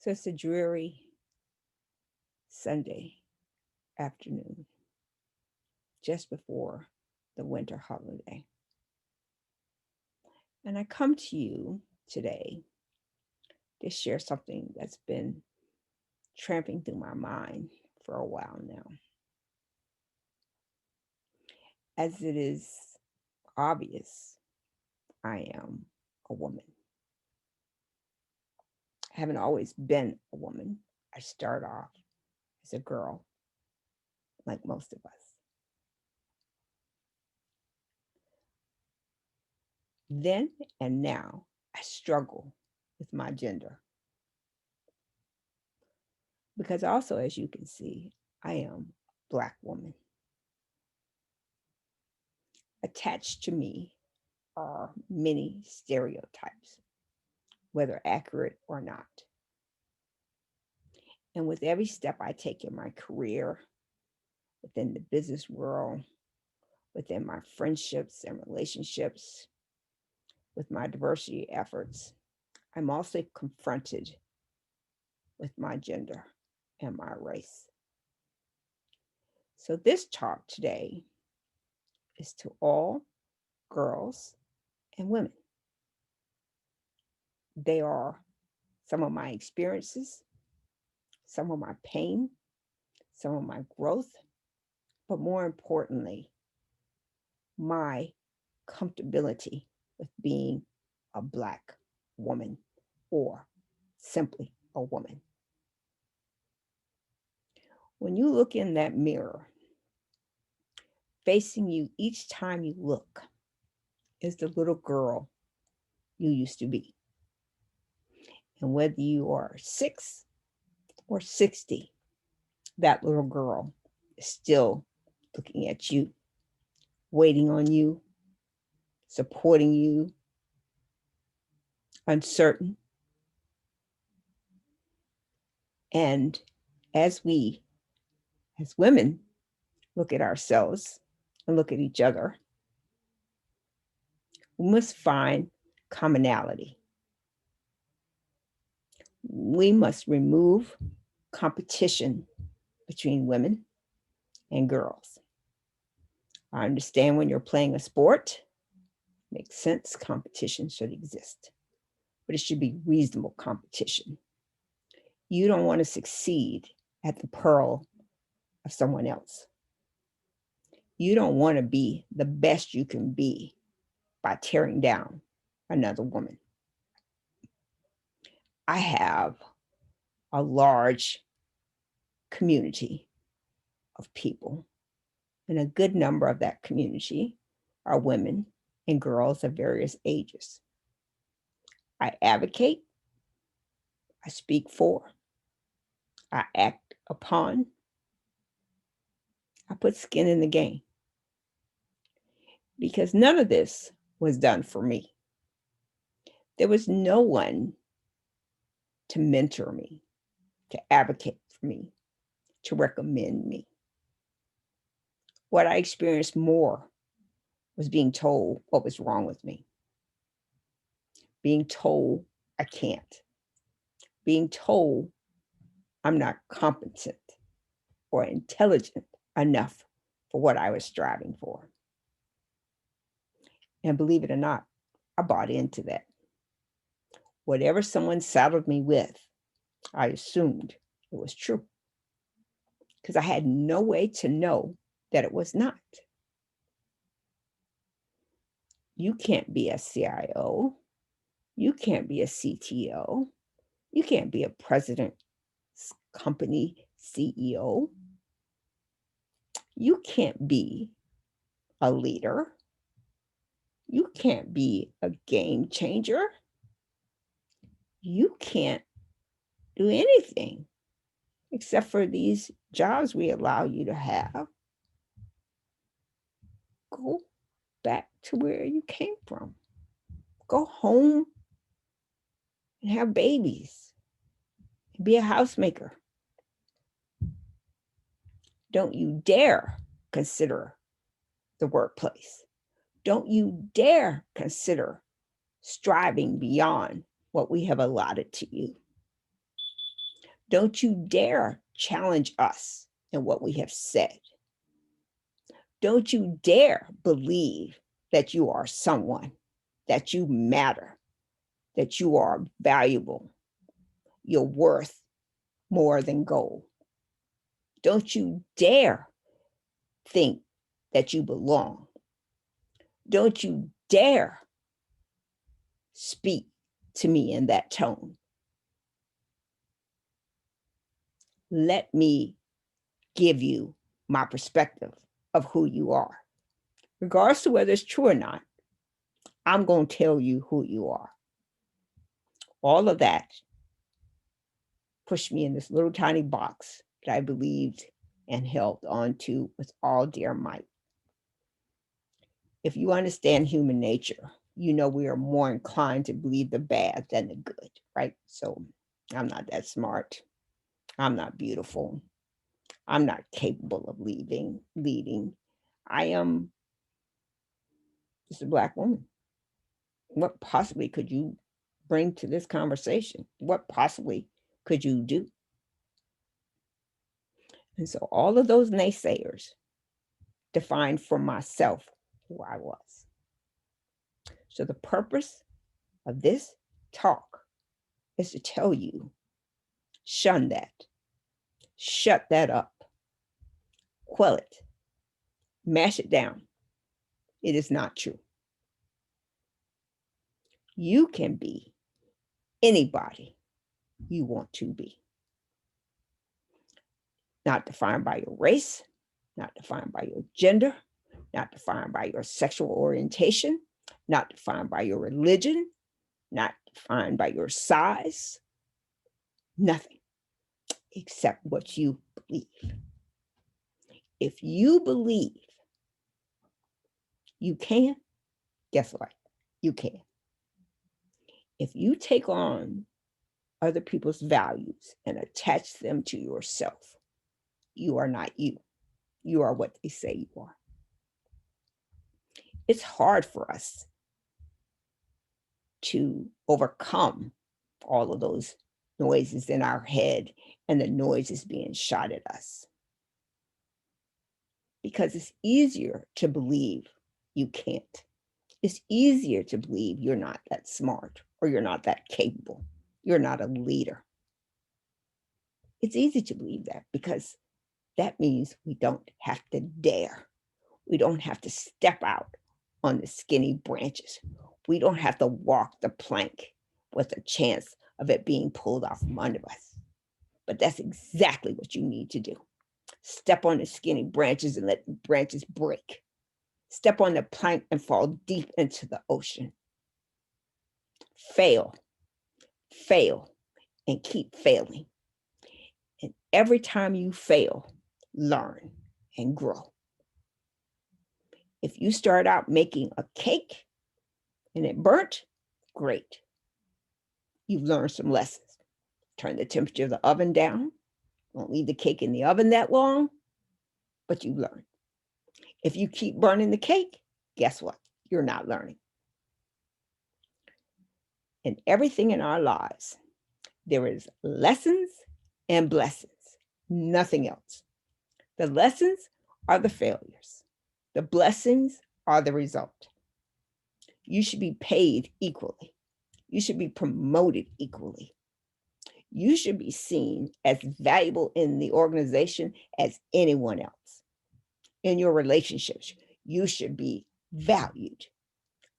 So it's a dreary Sunday afternoon, just before the winter holiday. And I come to you today to share something that's been tramping through my mind for a while now. As it is obvious, I am a woman. I haven't always been a woman. I start off as a girl, like most of us. Then and now, I struggle with my gender because also, as you can see, I am a Black woman. Attached to me are many stereotypes, whether accurate or not. And with every step I take in my career, within the business world, within my friendships and relationships, with my diversity efforts, I'm also confronted with my gender and my race. So, this talk today is to all girls and women. They are some of my experiences, some of my pain, some of my growth, but more importantly, my comfortability with being a Black woman or simply a woman. When you look in that mirror, facing you each time you look is the little girl you used to be. And whether you are 6 or 60, that little girl is still looking at you, waiting on you, supporting you, uncertain. And as we, as women, look at ourselves and look at each other, we must find commonality. We must remove competition between women and girls. I understand when you're playing a sport, makes sense, competition should exist, but it should be reasonable competition. You don't want to succeed at the pearl of someone else. You don't want to be the best you can be by tearing down another woman. I have a large community of people, and a good number of that community are women and girls of various ages. I advocate, I speak for, I act upon, I put skin in the game because none of this was done for me. There was no one to mentor me, to advocate for me, to recommend me. What I experienced more was being told what was wrong with me, being told I can't, being told I'm not competent or intelligent enough for what I was striving for. And believe it or not, I bought into that. Whatever someone saddled me with, I assumed it was true because I had no way to know that it was not. You can't be a CIO. You can't be a CTO. You can't be a president company CEO. You can't be a leader. You can't be a game changer. You can't do anything except for these jobs we allow you to have. Go back to where you came from. Go home and have babies. Be a housemaker. Don't you dare consider the workplace. Don't you dare consider striving beyond what we have allotted to you. Don't you dare challenge us in what we have said. Don't you dare believe that you are someone, that you matter, that you are valuable, you're worth more than gold. Don't you dare think that you belong. Don't you dare speak to me in that tone. Let me give you my perspective of who you are. Regardless to whether it's true or not, I'm going to tell you who you are. All of that pushed me in this little tiny box that I believed and held on to with all dear might. If you understand human nature, you know we are more inclined to believe the bad than the good, right? So I'm not that smart. I'm not beautiful. I'm not capable of leading. I am just a Black woman. What possibly could you bring to this conversation? What possibly could you do? And so all of those naysayers defined for myself who I was. So the purpose of this talk is to tell you, shun that, shut that up, quell it, mash it down. It is not true. You can be anybody you want to be. Not defined by your race, not defined by your gender, not defined by your sexual orientation, not defined by your religion, not defined by your size, nothing except what you believe. If you believe you can, guess what? You can. If you take on other people's values and attach them to yourself, you are not you. You are what they say you are. It's hard for us to overcome all of those noises in our head and the noises being shot at us. Because it's easier to believe you can't. It's easier to believe you're not that smart or you're not that capable. You're not a leader. It's easy to believe that because that means we don't have to dare. We don't have to step out on the skinny branches. We don't have to walk the plank with a chance of it being pulled off from under us. But that's exactly what you need to do. Step on the skinny branches and let the branches break. Step on the plank and fall deep into the ocean. Fail, fail, and keep failing. And every time you fail, learn and grow. If you start out making a cake and it burnt, great. You've learned some lessons. Turn the temperature of the oven down. Don't leave the cake in the oven that long, but you learn. If you keep burning the cake, guess what? You're not learning. In everything in our lives, there is lessons and blessings, nothing else. The lessons are the failures. The blessings are the result. You should be paid equally. You should be promoted equally. You should be seen as valuable in the organization as anyone else. In your relationships, you should be valued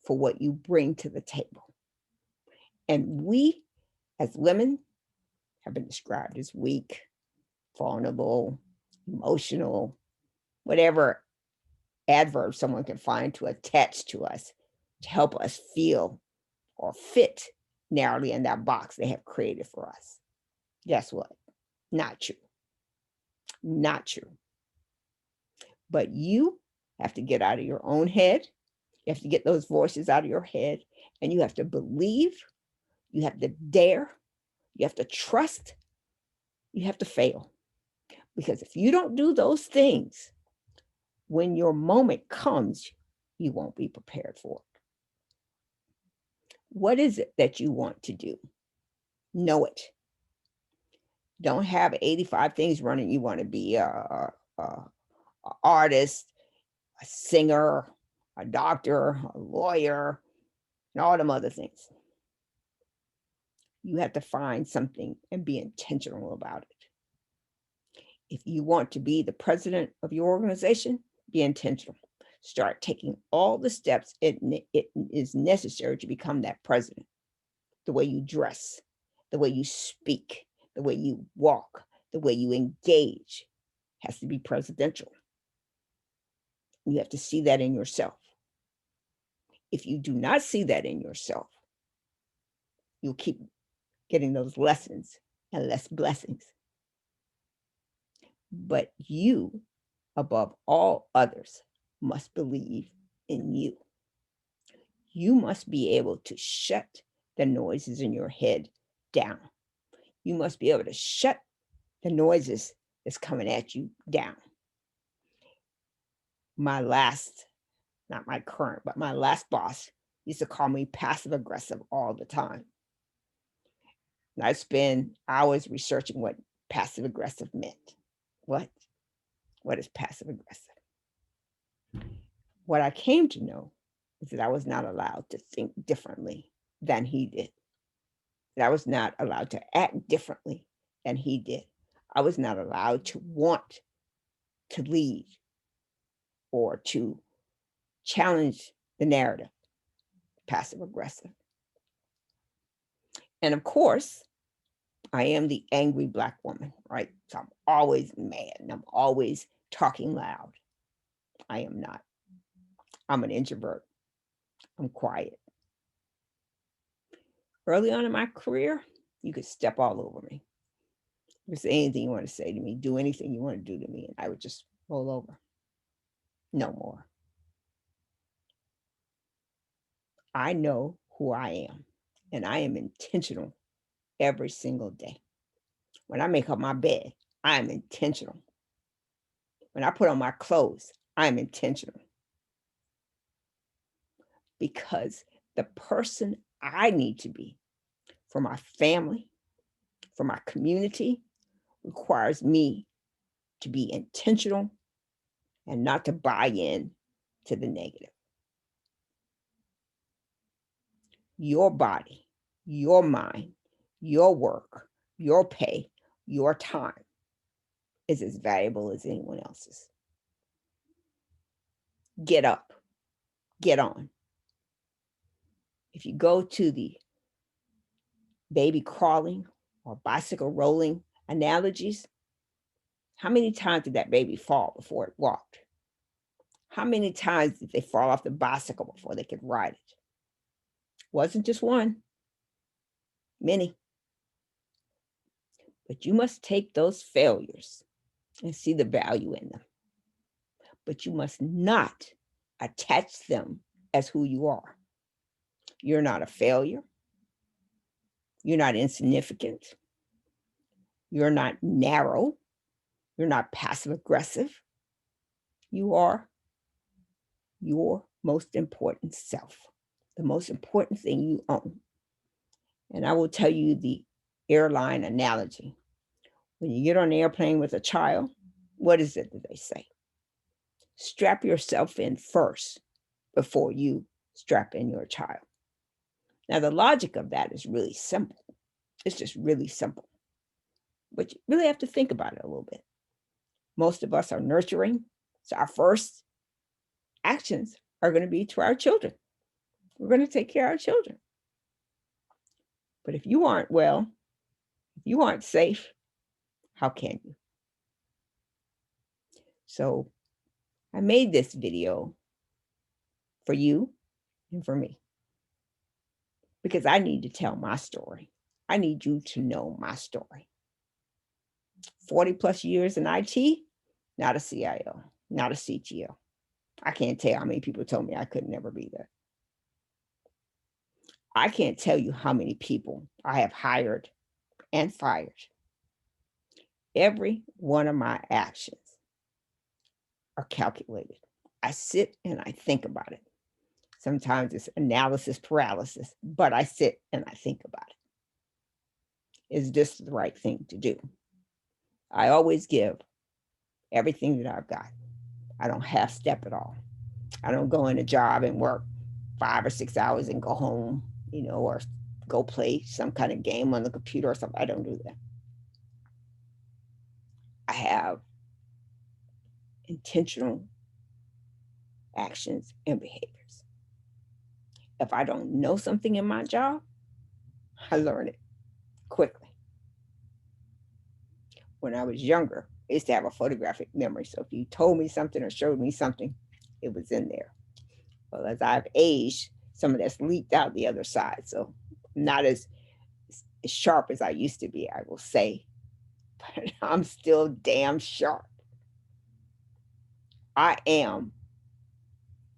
for what you bring to the table. And we, as women, have been described as weak, vulnerable, emotional, whatever adverb someone can find to attach to us to help us feel or fit narrowly in that box they have created for us. Guess what? Not true. Not true. But you have to get out of your own head. You have to get those voices out of your head, and you have to believe, you have to dare, you have to trust, you have to fail. Because if you don't do those things, when your moment comes, you won't be prepared for it. What is it that you want to do? Know it. Don't have 85 things running. You want to be a artist, a singer, a doctor, a lawyer, and all them other things. You have to find something and be intentional about it. If you want to be the president of your organization, be intentional. Start taking all the steps it is necessary to become that president. The way you dress, the way you speak, the way you walk, the way you engage has to be presidential. You have to see that in yourself. If you do not see that in yourself, you'll keep getting those lessons and less blessings. But you, above all others, must believe in you. You must be able to shut the noises in your head down. You must be able to shut the noises that's coming at you down. My last, not my current, but my last boss used to call me passive aggressive all the time. And I spend hours researching what passive aggressive meant. What? What is passive aggressive? What I came to know is that I was not allowed to think differently than he did. That I was not allowed to act differently than he did. I was not allowed to want to lead or to challenge the narrative, passive aggressive. And of course, I am the angry Black woman, right? So I'm always mad and I'm always talking loud. I am not. I'm an introvert. I'm quiet. Early on in my career, you could step all over me. You could say anything you want to say to me, do anything you want to do to me, and I would just roll over. No more. I know who I am, and I am intentional every single day. When I make up my bed, I am intentional. When I put on my clothes, I am intentional because the person I need to be for my family, for my community, requires me to be intentional and not to buy in to the negative. Your body, your mind, your work, your pay, your time is as valuable as anyone else's. Get up, get on. If you go to the baby crawling or bicycle rolling analogies, how many times did that baby fall before it walked? How many times did they fall off the bicycle before they could ride it? Wasn't just one, many. But you must take those failures and see the value in them. But you must not attach them as who you are. You're not a failure. You're not insignificant. You're not narrow. You're not passive aggressive. You are your most important self, the most important thing you own. And I will tell you the airline analogy. When you get on an airplane with a child, what is it that they say? Strap yourself in first before you strap in your child. Now, the logic of that is really simple. It's just really simple. But you really have to think about it a little bit. Most of us are nurturing. So our first actions are going to be to our children. We're going to take care of our children. But if you aren't well, if you aren't safe, how can you? So I made this video for you and for me because I need to tell my story. I need you to know my story. 40 plus years in IT, not a CIO, not a CTO. I can't tell you how many people told me I could never be that. I can't tell you how many people I have hired and fired. Every one of my actions are calculated. I sit and I think about it. Sometimes it's analysis paralysis, but I sit and I think about it. Is this the right thing to do? I always give everything that I've got. I don't half step at all. I don't go in a job and work 5 or 6 hours and go home, or go play some kind of game on the computer or something. I don't do that. I have intentional actions and behaviors. If I don't know something in my job, I learn it quickly. When I was younger, I used to have a photographic memory. So if you told me something or showed me something, it was in there. Well, as I've aged, some of that's leaked out the other side. So not as sharp as I used to be, I will say, but I'm still damn sharp. I am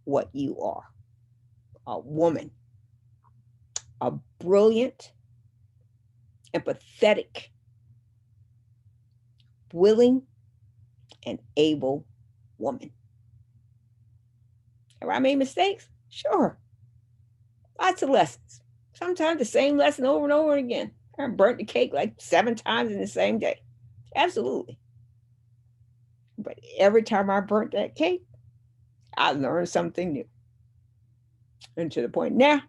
what you are, a woman, a brilliant, empathetic, willing, and able woman. Have I made mistakes? Sure. Lots of lessons. Sometimes the same lesson over and over again. I burnt the cake like 7 times in the same day. Absolutely. But every time I burnt that cake, I learned something new. And to the point now,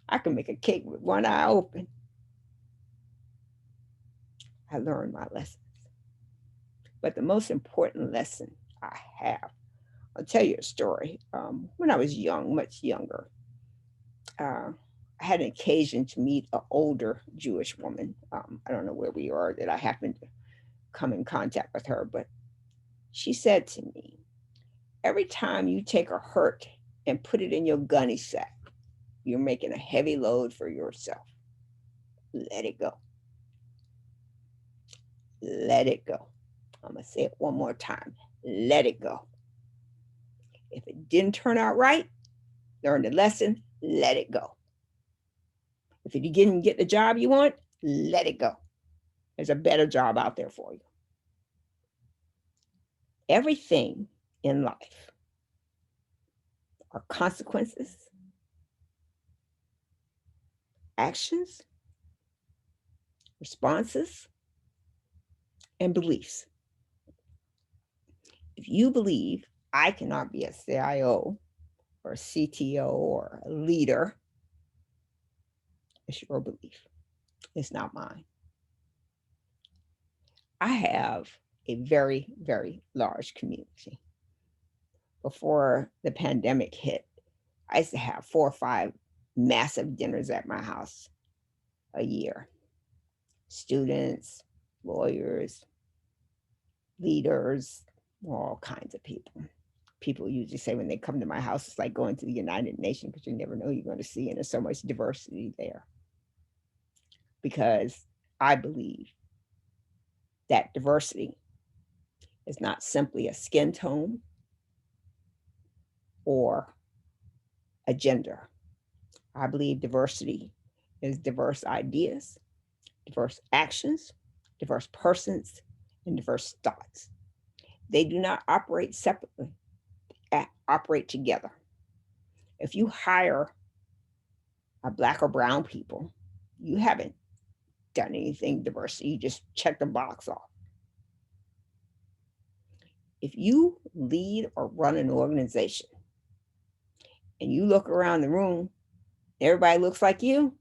I can make a cake with one eye open. I learned my lessons. But the most important lesson I have, I'll tell you a story. When I was young, much younger, I had an occasion to meet an older Jewish woman. I don't know where we are that I happened to come in contact with her, but she said to me, every time you take a hurt and put it in your gunny sack, you're making a heavy load for yourself. Let it go. Let it go. I'm going to say it one more time. Let it go. If it didn't turn out right, learn the lesson, let it go. If you didn't get the job you want, let it go. There's a better job out there for you. Everything in life are consequences, actions, responses, and beliefs. If you believe I cannot be a CIO or a CTO or a leader, it's your belief. It's not mine. I have a very, very large community. Before the pandemic hit, I used to have 4 or 5 massive dinners at my house a year. Students, lawyers, leaders, all kinds of people. People usually say when they come to my house, it's like going to the United Nations because you never know who you're going to see, and there's so much diversity there. Because I believe that diversity is not simply a skin tone or a gender. I believe diversity is diverse ideas, diverse actions, diverse persons, and diverse thoughts. They do not operate separately, they operate together. If you hire a Black or brown people, you haven't done anything diversity, you just check the box off. If you lead or run an organization and you look around the room, everybody looks like you,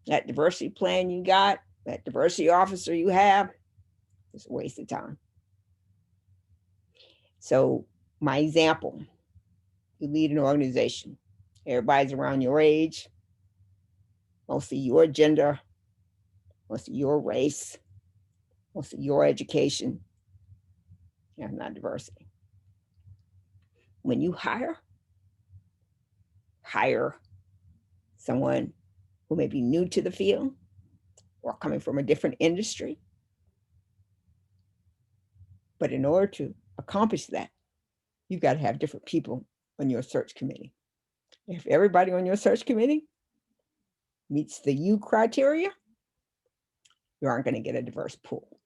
that diversity plan you got, that diversity officer you have, it's a waste of time. So my example, you lead an organization, everybody's around your age, mostly your gender, mostly your race, mostly your education. That's not diversity. When you hire someone who may be new to the field or coming from a different industry. But in order to accomplish that, you've got to have different people on your search committee. If everybody on your search committee meets the U criteria, you aren't going to get a diverse pool.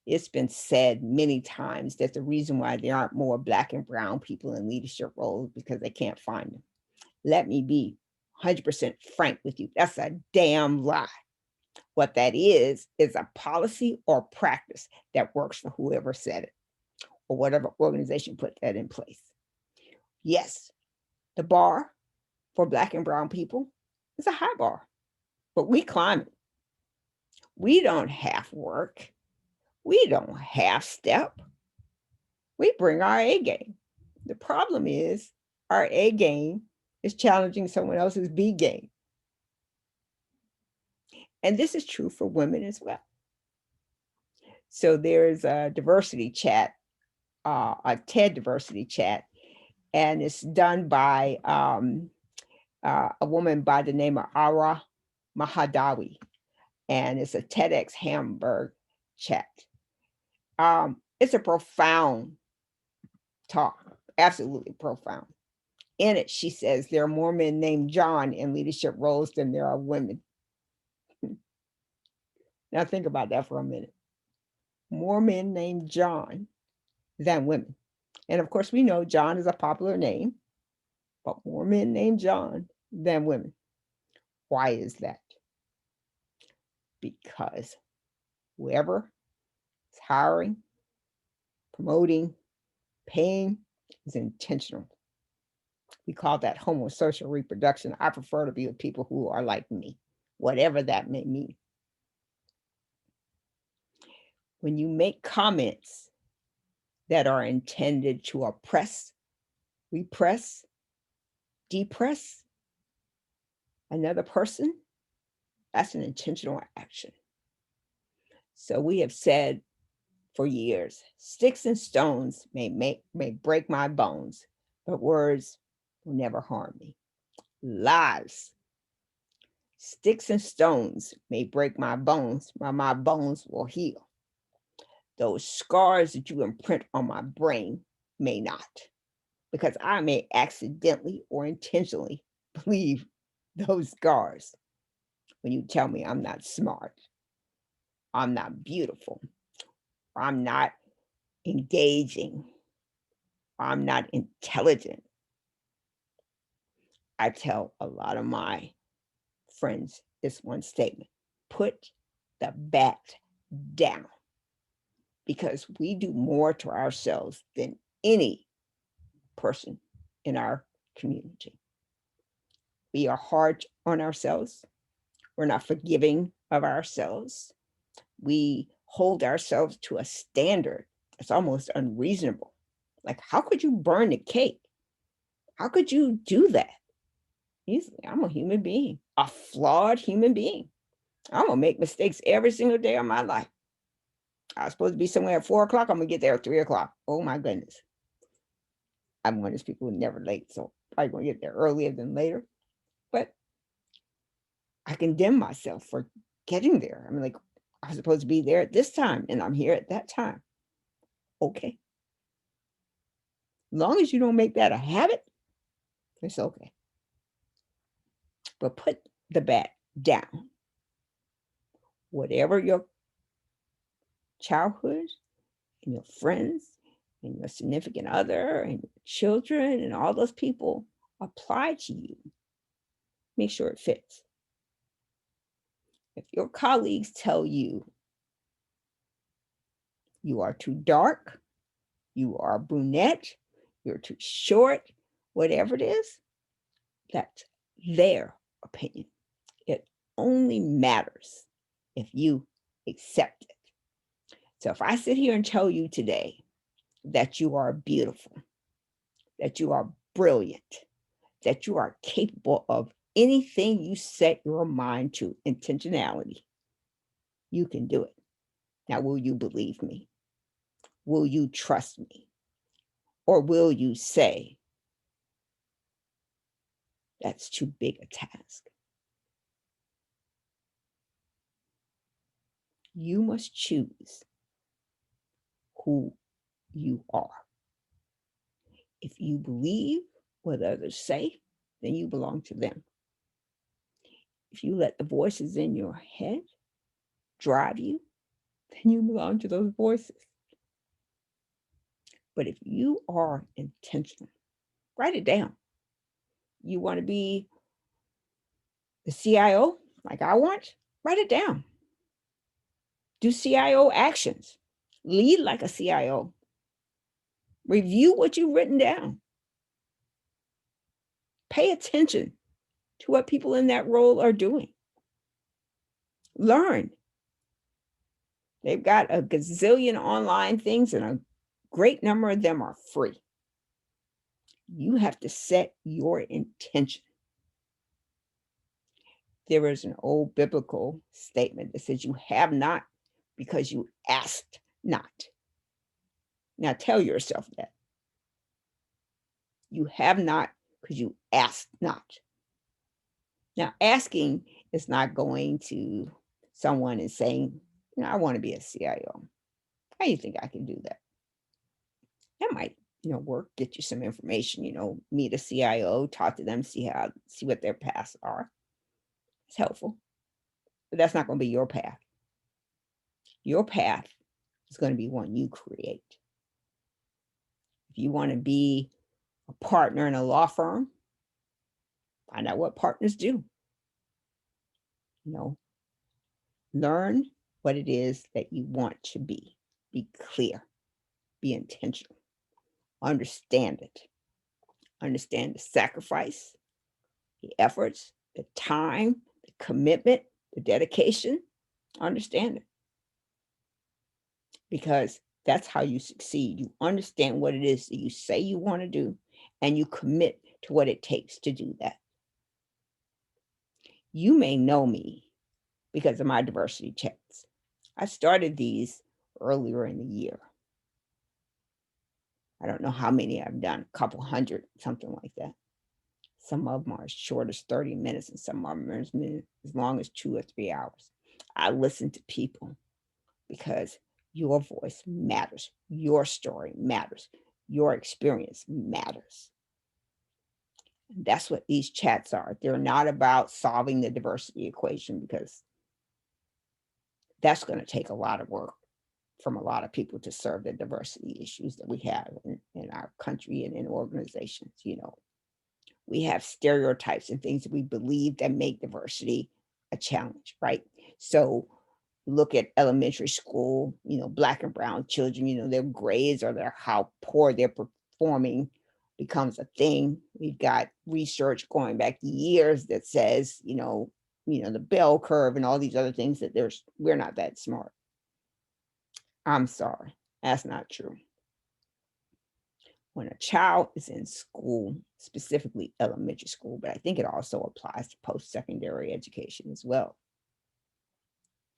It's been said many times that the reason why there aren't more Black and brown people in leadership roles because they can't find them. Let me be 100% frank with you. That's a damn lie. What that is a policy or practice that works for whoever said it or whatever organization put that in place. Yes, the bar for Black and brown people is a high bar, but we climb it. We don't half work. We don't half step. We bring our A game. The problem is our A game is challenging someone else's B game. And this is true for women as well. So there's a diversity chat, a TED diversity chat, and it's done by a woman by the name of Ara Mahadawi, and it's a TEDx Hamburg chat. It's a profound talk, absolutely profound. In it, she says there are more men named John in leadership roles than there are women. Now think about that for a minute. More men named John than women. And of course, we know John is a popular name, but more men named John than women. Why is that? Because whoever is hiring, promoting, paying is intentional. We call that homosocial reproduction. I prefer to be with people who are like me, whatever that may mean. When you make comments that are intended to oppress, repress, depress another person, that's an intentional action. So we have said for years, sticks and stones may break my bones, but words will never harm me. Lies. Sticks and stones may break my bones, but my bones will heal. Those scars that you imprint on my brain may not, because I may accidentally or intentionally believe those scars when you tell me I'm not smart, I'm not beautiful, I'm not engaging, I'm not intelligent. I tell a lot of my friends this one statement: put the bat down, because we do more to ourselves than any person in our community. We are hard on ourselves. We're not forgiving of ourselves. We hold ourselves to a standard that's almost unreasonable. Like, how could you burn the cake? How could you do that? Easily. I'm a human being, a flawed human being. I'm gonna make mistakes every single day of my life. I was supposed to be somewhere at 4 o'clock. I'm gonna get there at 3 o'clock. Oh my goodness. I'm one of those people who never late, so probably gonna get there earlier than later. But I condemn myself for getting there. I mean, like, I was supposed to be there at this time, and I'm here at that time. Okay. Long as you don't make that a habit, it's okay. But put the bat down. Whatever your childhood and your friends and your significant other and your children and all those people apply to you, make sure it fits. If your colleagues tell you you are too dark, you are brunette, you're too short, whatever it is, that's their opinion. It only matters if you accept it. So if I sit here and tell you today that you are beautiful, that you are brilliant, that you are capable of anything you set your mind to, intentionality, you can do it. Now, will you believe me? Will you trust me? Or will you say, that's too big a task? You must choose who you are. If you believe what others say, then you belong to them. If you let the voices in your head drive you, then you belong to those voices. But if you are intentional, write it down. You want to be the CIO like I want? Write it down. Do CIO actions. Lead like a CIO. Review what you've written down. Pay attention to what people in that role are doing. Learn. They've got a gazillion online things, and a great number of them are free. You have to set your intention. There is an old biblical statement that says, "You have not because you asked not." Now tell yourself that. You have not because you asked not. Now, asking is not going to someone and saying, I want to be a CIO. How do you think I can do that? That might, work, get you some information, meet a CIO, talk to them, see what their paths are. It's helpful. But that's not going to be your path. Your path is going to be one you create. If you want to be a partner in a law firm, find out what partners do. Learn what it is that you want to be. Be clear. Be intentional. Understand it. Understand the sacrifice, the efforts, the time, the commitment, the dedication. Understand it. Because that's how you succeed. You understand what it is that you say you want to do, and you commit to what it takes to do that. You may know me because of my diversity chats. I started these earlier in the year. I don't know how many I've done, a couple hundred, something like that. Some of them are as short as 30 minutes, and some of them are as long as 2 or 3 hours. I listen to people because your voice matters. Your story matters. Your experience matters. And that's what these chats are. They're not about solving the diversity equation, because that's going to take a lot of work from a lot of people to serve the diversity issues that we have in our country and in organizations. We have stereotypes and things that we believe that make diversity a challenge, right? So look at elementary school, Black and brown children, their grades or how poor they're performing becomes a thing. We've got research going back years that says, the bell curve and all these other things, that we're not that smart. I'm sorry, that's not true. When a child is in school, specifically elementary school, but I think it also applies to post-secondary education as well,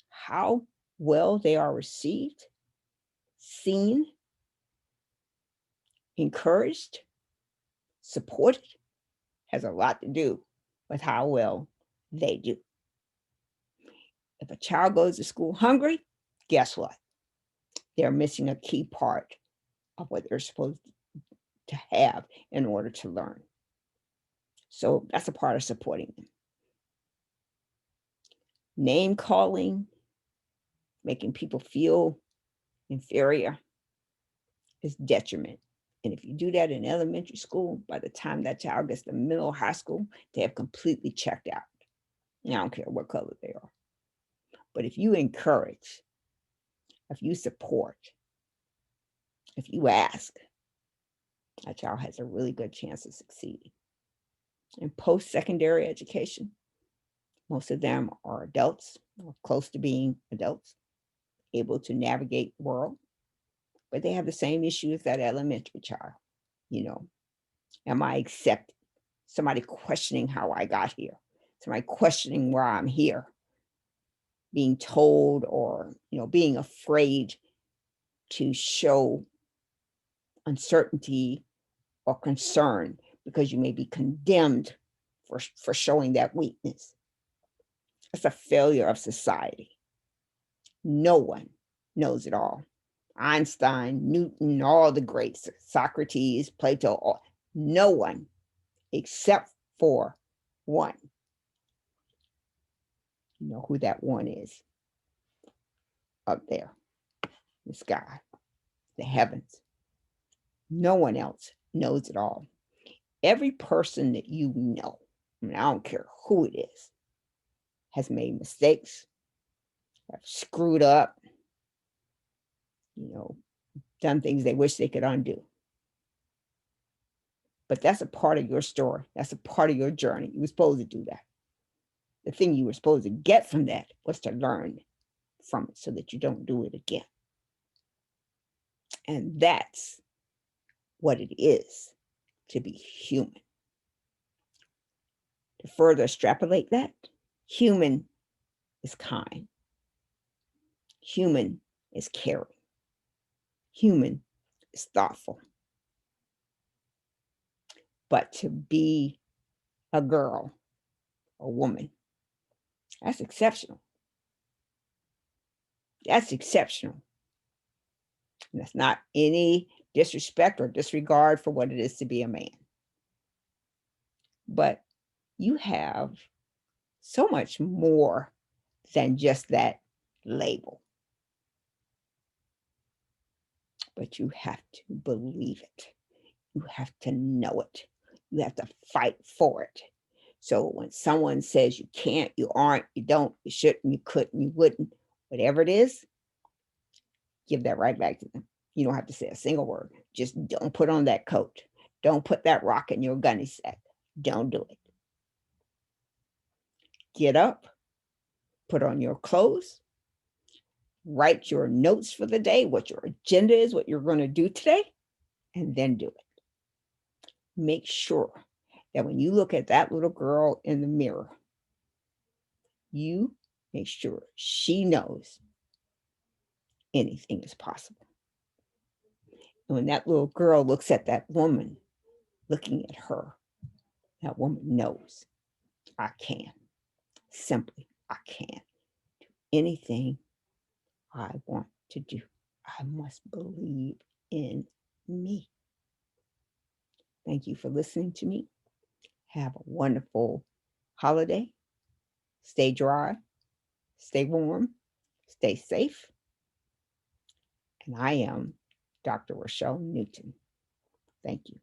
how well they are received, seen, encouraged, supported has a lot to do with how well they do. If a child goes to school hungry, guess what? They're missing a key part of what they're supposed to have in order to learn. So that's a part of supporting them. Name calling, making people feel inferior, is detriment. And if you do that in elementary school, by the time that child gets to middle high school, they have completely checked out. And I don't care what color they are. But if you encourage, if you support, if you ask, that child has a really good chance of succeeding. In post-secondary education, most of them are adults or close to being adults, able to navigate the world, but they have the same issue as that elementary child. Am I accepted? Somebody questioning how I got here. Somebody questioning where I'm here. Being told or, being afraid to show uncertainty or concern because you may be condemned for showing that weakness. That's a failure of society. No one knows it all. Einstein, Newton, all the greats, Socrates, Plato, no one except for one. You know who that one is? Up there, the sky, the heavens. No one else knows it all. Every person that you know, I don't care who it is, has made mistakes, have screwed up, you know, done things they wish they could undo. But that's a part of your story. That's a part of your journey. You were supposed to do that. The thing you were supposed to get from that was to learn from it so that you don't do it again. And that's what it is to be human. To further extrapolate that, human is kind. Human is caring. Human is thoughtful. But to be a girl, a woman, that's exceptional. That's exceptional. And that's not any disrespect or disregard for what it is to be a man. But you have so much more than just that label. But you have to believe it. You have to know it. You have to fight for it. So when someone says you can't, you aren't, you don't, you shouldn't, you couldn't, you wouldn't, whatever it is, give that right back to them. You don't have to say a single word. Just don't put on that coat. Don't put that rock in your gunny sack. Don't do it. Get up, put on your clothes, write your notes for the day, what your agenda is, what you're going to do today, and then do it. Make sure that when you look at that little girl in the mirror, you make sure she knows anything is possible. And when that little girl looks at that woman looking at her, that woman knows I can. Simply, I can do anything I want to do. I must believe in me. Thank you for listening to me. Have a wonderful holiday. Stay dry, stay warm, stay safe. And I am Dr. Rochelle Newton. Thank you.